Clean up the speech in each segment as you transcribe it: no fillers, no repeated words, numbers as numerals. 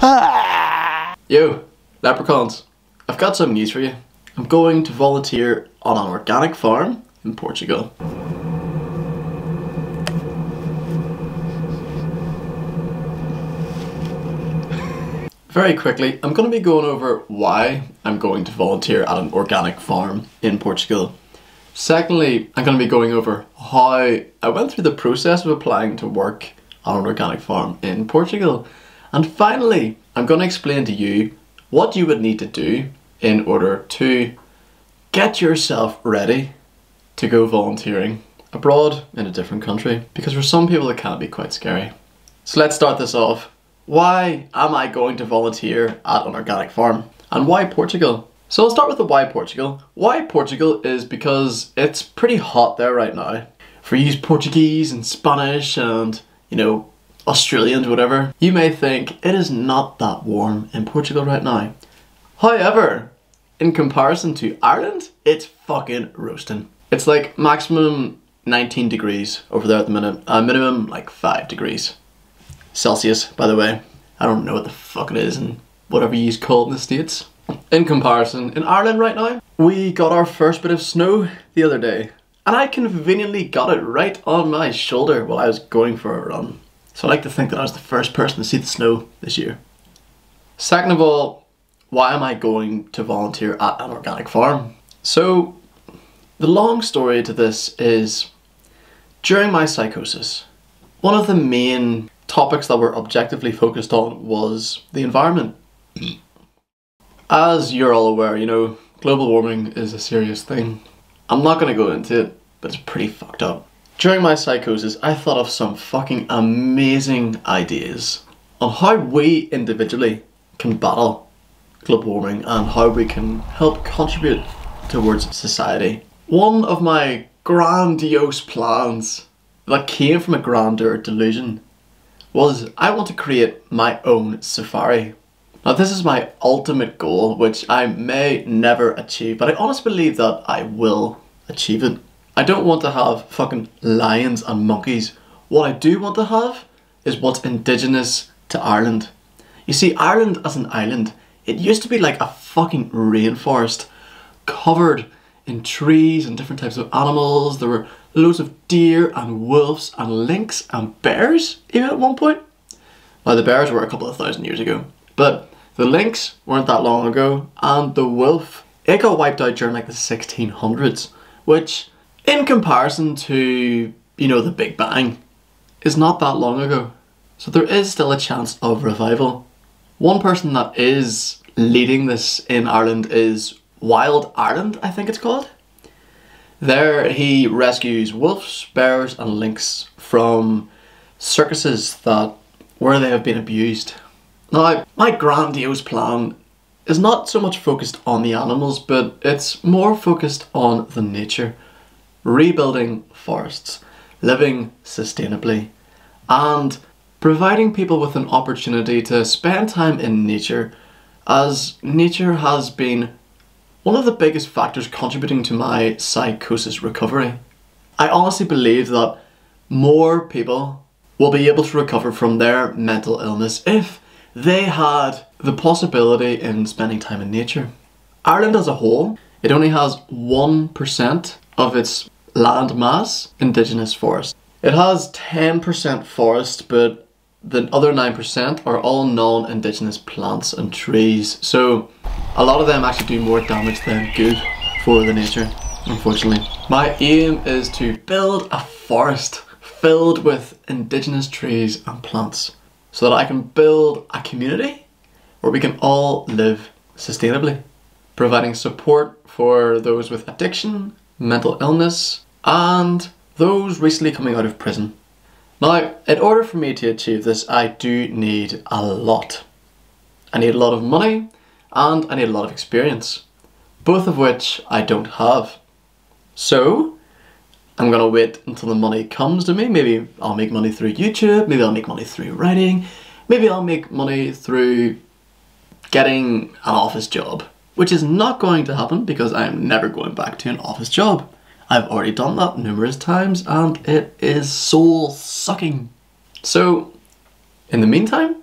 Yo, leprechauns, I've got some news for you. I'm going to volunteer on an organic farm in Portugal. Very quickly, I'm going to be going over why I'm going to volunteer at an organic farm in Portugal. Secondly, I'm going to be going over how I went through the process of applying to work on an organic farm in Portugal. And finally, I'm going to explain to you what you would need to do in order to get yourself ready to go volunteering abroad in a different country. Because for some people it can be quite scary. So let's start this off. Why am I going to volunteer at an organic farm? And why Portugal? So I'll start with the why Portugal. Why Portugal is because it's pretty hot there right now. For you Portuguese and Spanish and, you know, Australians, whatever, you may think it is not that warm in Portugal right now. However, in comparison to Ireland, it's fucking roasting. It's like maximum 19 degrees over there at the minute, minimum like 5 degrees. Celsius, by the way. I don't know what the fuck it is and whatever you call it in the States. In comparison, in Ireland right now, we got our first bit of snow the other day. And I conveniently got it right on my shoulder while I was going for a run. So I like to think that I was the first person to see the snow this year. Second of all, why am I going to volunteer at an organic farm? So, the long story to this is, during my psychosis, one of the main topics that were objectively focused on was the environment. As you're all aware, you know, global warming is a serious thing. I'm not going to go into it, but it's pretty fucked up. During my psychosis, I thought of some fucking amazing ideas on how we individually can battle global warming and how we can help contribute towards society. One of my grandiose plans that came from a grandeur delusion was I want to create my own safari. Now this is my ultimate goal, which I may never achieve, but I honestly believe that I will achieve it. I don't want to have fucking lions and monkeys. What I do want to have is what's indigenous to Ireland. You see, Ireland as an island, it used to be like a fucking rainforest covered in trees and different types of animals. There were loads of deer and wolves and lynx and bears even at one point. Well, the bears were a couple of thousand years ago, but the lynx weren't that long ago, and the wolf, it got wiped out during like the 1600s, which in comparison to, you know, the Big Bang, is not that long ago. So there is still a chance of revival. One person that is leading this in Ireland is Wild Ireland, I think it's called. There he rescues wolves, bears and lynx from circuses where they have been abused. Now, my grandiose plan is not so much focused on the animals, but it's more focused on the nature. Rebuilding forests, living sustainably, and providing people with an opportunity to spend time in nature, as nature has been one of the biggest factors contributing to my psychosis recovery. I honestly believe that more people will be able to recover from their mental illness if they had the possibility in spending time in nature. Ireland as a whole, it only has 1% of its land mass indigenous forest. It has 10% forest, but the other 9% are all non-indigenous plants and trees. So a lot of them actually do more damage than good for the nature, unfortunately. My aim is to build a forest filled with indigenous trees and plants so that I can build a community where we can all live sustainably, providing support for those with addiction, mental illness, and those recently coming out of prison. Now, in order for me to achieve this, I do need a lot. I need a lot of money and I need a lot of experience, both of which I don't have. So, I'm gonna wait until the money comes to me. Maybe I'll make money through YouTube, maybe I'll make money through writing, maybe I'll make money through getting an office job, which is not going to happen because I'm never going back to an office job. I've already done that numerous times and it is soul sucking. So, in the meantime,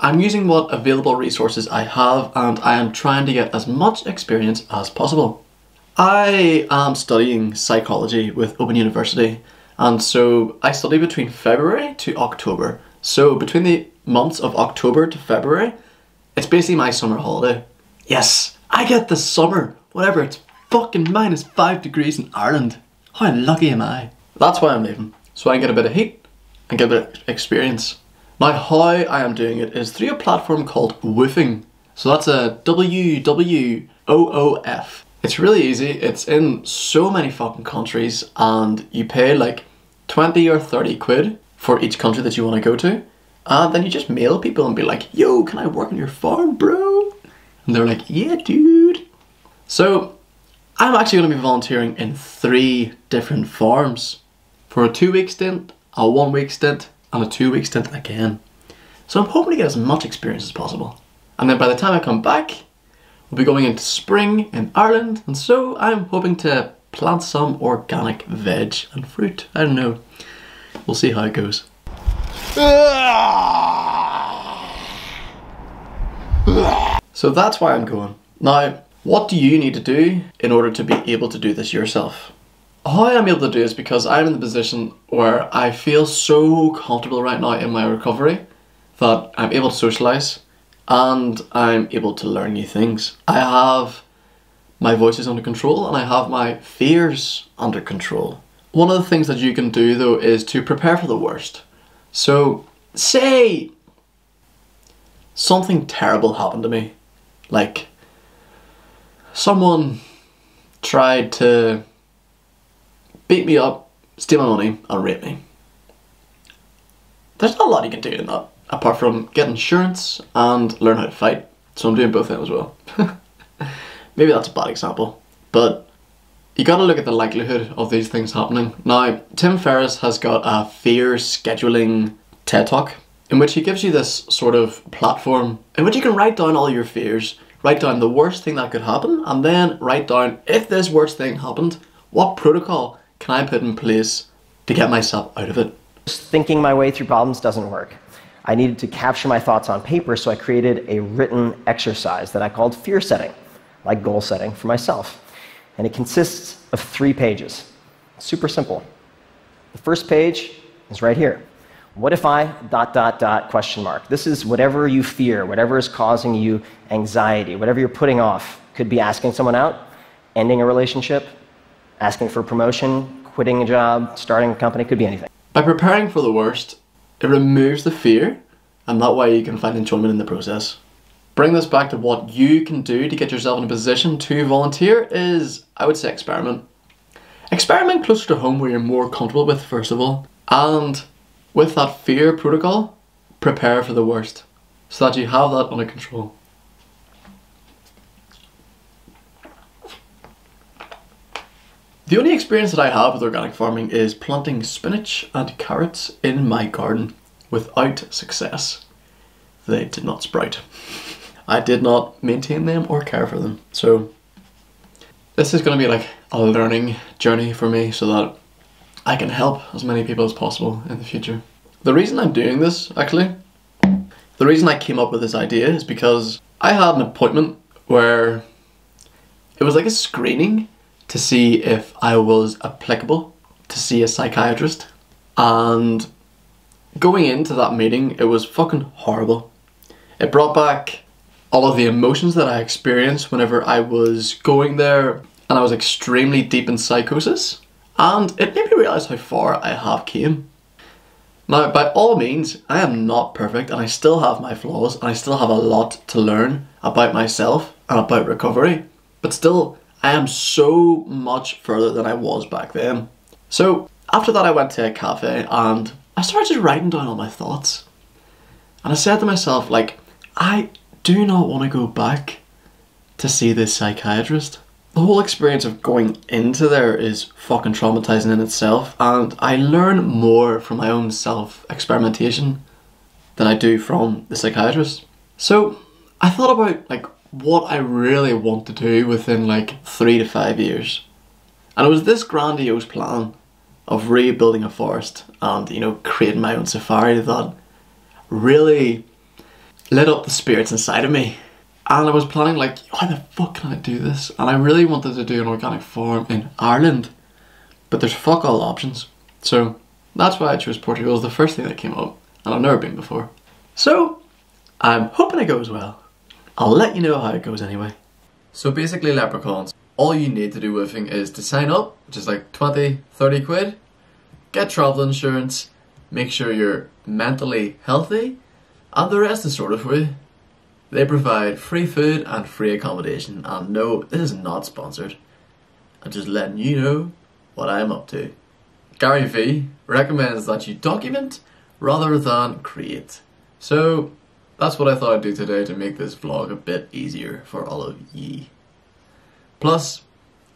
I'm using what available resources I have, and I am trying to get as much experience as possible. I am studying psychology with Open University, and so I study between February to October. So between the months of October to February, it's basically my summer holiday. Yes, I get the summer, whatever, it's fucking -5 degrees in Ireland. How lucky am I? That's why I'm leaving, so I can get a bit of heat and get a bit of experience. Now, how I am doing it is through a platform called WWOOFing. So that's a WWOOF. It's really easy. It's in so many fucking countries, and you pay like 20 or 30 quid for each country that you want to go to. And then you just mail people and be like, yo, can I work on your farm, bro? And they're like, yeah, dude. So I'm actually going to be volunteering in 3 different farms for a 2-week stint, a 1-week stint, and a 2-week stint again. So I'm hoping to get as much experience as possible. And then by the time I come back, we'll be going into spring in Ireland, and so I'm hoping to plant some organic veg and fruit. I don't know. We'll see how it goes. So that's why I'm going. Now, what do you need to do in order to be able to do this yourself? How I'm able to do this because I'm in the position where I feel so comfortable right now in my recovery that I'm able to socialise and I'm able to learn new things. I have my voices under control and I have my fears under control. One of the things that you can do though is to prepare for the worst. So say something terrible happened to me, like someone tried to beat me up, steal my money, and rape me. There's not a lot you can do in that, apart from get insurance and learn how to fight. So I'm doing both of them as well. Maybe that's a bad example, but you gotta look at the likelihood of these things happening. Now, Tim Ferriss has got a fear scheduling TED Talk, in which he gives you this sort of platform in which you can write down all your fears, write down the worst thing that could happen, and then write down, if this worst thing happened, what protocol can I put in place to get myself out of it? Just thinking my way through problems doesn't work. I needed to capture my thoughts on paper, so I created a written exercise that I called fear setting, like goal setting for myself. And it consists of 3 pages. Super simple. The first page is right here. What if I ... question mark. This is whatever you fear, whatever is causing you anxiety, whatever you're putting off. Could be asking someone out, ending a relationship, asking for promotion, quitting a job, starting a company, could be anything. By preparing for the worst, it removes the fear, and that way you can find enjoyment in the process. Bring this back to what you can do to get yourself in a position to volunteer is, I would say, experiment. Experiment closer to home where you're more comfortable with, first of all, and with that fear protocol, prepare for the worst so that you have that under control. The only experience that I have with organic farming is planting spinach and carrots in my garden without success. They did not sprout. I did not maintain them or care for them. So this is going to be like a learning journey for me so that I can help as many people as possible in the future. The reason I'm doing this, actually, the reason I came up with this idea is because I had an appointment where it was like a screening to see if I was applicable to see a psychiatrist, and going into that meeting it was fucking horrible. It brought back all of the emotions that I experienced whenever I was going there, and I was extremely deep in psychosis, and it made me realise how far I have came. Now, by all means, I am not perfect and I still have my flaws and I still have a lot to learn about myself and about recovery, but still I am so much further than I was back then. So after that I went to a cafe and I started just writing down all my thoughts. And I said to myself, like, I do not want to go back to see this psychiatrist. The whole experience of going into there is fucking traumatizing in itself, and I learn more from my own self-experimentation than I do from the psychiatrist. So I thought about like what I really want to do within like 3 to 5 years. And it was this grandiose plan of rebuilding a forest and, you know, creating my own safari that really lit up the spirits inside of me. And I was planning like, how the fuck can I do this? And I really wanted to do an organic farm in Ireland, but there's fuck all options. So that's why I chose Portugal as the first thing that came up, and I've never been before. So I'm hoping it goes well. I'll let you know how it goes anyway. So basically, leprechauns, all you need to do woofing is to sign up, which is like 20, 30 quid, get travel insurance, make sure you're mentally healthy, and the rest is sorted for you. They provide free food and free accommodation, and no, this is not sponsored. I'm just letting you know what I'm up to. Gary V recommends that you document rather than create. So that's what I thought I'd do today to make this vlog a bit easier for all of ye. Plus,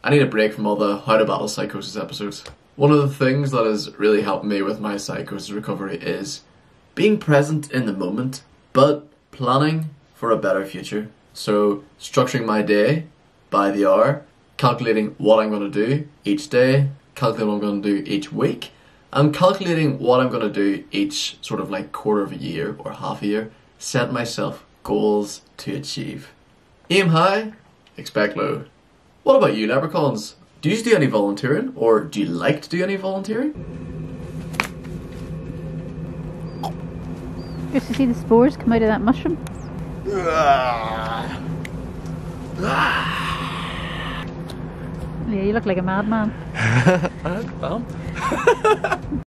I need a break from all the how to battle psychosis episodes. One of the things that has really helped me with my psychosis recovery is being present in the moment, but planning for a better future. So structuring my day by the hour, calculating what I'm going to do each day, calculating what I'm going to do each week, and calculating what I'm going to do each sort of like quarter of a year or half a year. Set myself goals to achieve. Aim high, expect low. What about you, leprechauns? Do you do any volunteering, or do you like to do any volunteering? Just to see the spores come out of that mushroom. Yeah, you look like a madman. Well.